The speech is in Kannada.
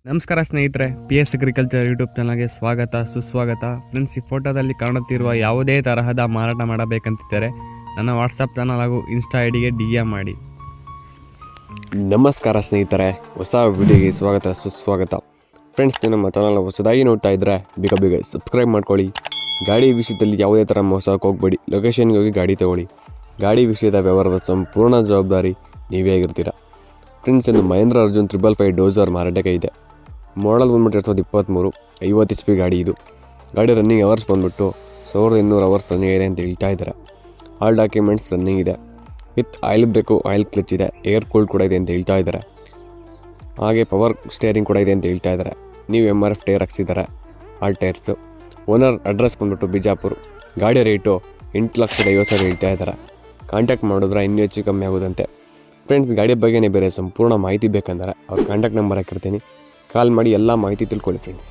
ನಮಸ್ಕಾರ ಸ್ನೇಹಿತರೆ, PS ಅಗ್ರಿಕಲ್ಚರ್ ಯೂಟ್ಯೂಬ್ ಚಾನಲ್ಗೆ ಸ್ವಾಗತ ಸುಸ್ವಾಗತ. ಫ್ರೆಂಡ್ಸ್, ಈ ಫೋಟೋದಲ್ಲಿ ಕಾಣುತ್ತಿರುವ ಯಾವುದೇ ತರಹದ ಮಾರಾಟ ಮಾಡಬೇಕಂತಿದ್ದರೆ ನನ್ನ ವಾಟ್ಸಪ್ ಚಾನಲ್ ಹಾಗೂ ಇನ್ಸ್ಟಾ ಐಡಿಗೆ DM ಮಾಡಿ. ನಮಸ್ಕಾರ ಸ್ನೇಹಿತರೆ, ಹೊಸ ವಿಡಿಯೋಗೆ ಸ್ವಾಗತ ಸುಸ್ವಾಗತ. ಫ್ರೆಂಡ್ಸ್, ನೀವು ನಮ್ಮ ಚಾನಲ್ ಹೊಸದಾಗಿ ನೋಡ್ತಾ ಇದ್ದರೆ ಬೇಗ ಸಬ್ಸ್ಕ್ರೈಬ್ ಮಾಡ್ಕೊಳ್ಳಿ. ಗಾಡಿ ವಿಷಯದಲ್ಲಿ ಯಾವುದೇ ಥರ ಮೋಸಕ್ಕೆ ಹೋಗಬೇಡಿ. ಲೊಕೇಶನ್ಗೆ ಹೋಗಿ ಗಾಡಿ ತೊಗೊಳ್ಳಿ. ಗಾಡಿ ವಿಷಯದ ವ್ಯವಹಾರದ ಸಂಪೂರ್ಣ ಜವಾಬ್ದಾರಿ ನೀವೇ ಆಗಿರ್ತೀರ. ಫ್ರೆಂಡ್ಸ್, ಒಂದು ಮಹೇಂದ್ರ ಅರ್ಜುನ್ 555 ಡೋಸರ್ ಮಾರಾಟಕ್ಕೆ ಇದೆ. ಮಾಡಲ್ ಬಂದ್ಬಿಟ್ಟು 2023 50 HP ಗಾಡಿ. ಇದು ಗಾಡಿ ರನ್ನಿಂಗ್ ಅವರ್ಸ್ ಬಂದ್ಬಿಟ್ಟು 1200 ಅವರ್ಸ್ ರನ್ನಿಂಗ್ ಇದೆ ಅಂತ ಹೇಳ್ತಾ ಇದ್ದಾರೆ. ಆಲ್ ಡಾಕ್ಯುಮೆಂಟ್ಸ್ ರನ್ನಿಂಗ್ ಇದೆ. With oil break, oil clutch ಇದೆ, ಏರ್ ಕೂಲ್ಡ್ ಕೂಡ ಇದೆ ಅಂತ ಹೇಳ್ತಾ ಇದ್ದಾರೆ. ಹಾಗೆ ಪವರ್ ಸ್ಟೇರಿಂಗ್ ಕೂಡ ಇದೆ ಅಂತ ಹೇಳ್ತಾ ಇದ್ದಾರೆ. ನೀವು MRF ಟೈರ್ ಹಾಕ್ಸಿದ್ದಾರೆ, ಆಲ್ ಟೈರ್ಸು. ಓನರ್ ಅಡ್ರೆಸ್ ಬಂದ್ಬಿಟ್ಟು ಬಿಜಾಪುರ. ಗಾಡಿ ರೇಟು 8,50,000 ಹೇಳ್ತಾ ಇದ್ದಾರೆ. ಕಾಂಟ್ಯಾಕ್ಟ್ ಮಾಡಿದ್ರೆ ಇನ್ನೂ ಹೆಚ್ಚು ಕಮ್ಮಿ ಆಗೋದಂತೆ. ಫ್ರೆಂಡ್ಸ್, ಗಾಡಿ ಬಗ್ಗೆನೇ ಬೇರೆ ಸಂಪೂರ್ಣ ಮಾಹಿತಿ ಬೇಕಂದರೆ ಅವ್ರ ಕಾಂಟ್ಯಾಕ್ಟ್ ನಂಬರ್ ಹಾಕಿರ್ತೀನಿ. ಕಾಲ್ ಮಾಡಿ ಎಲ್ಲ ಮಾಹಿತಿ ತಿಳ್ಕೊಳ್ಳಿ ಫ್ರೆಂಡ್ಸ್.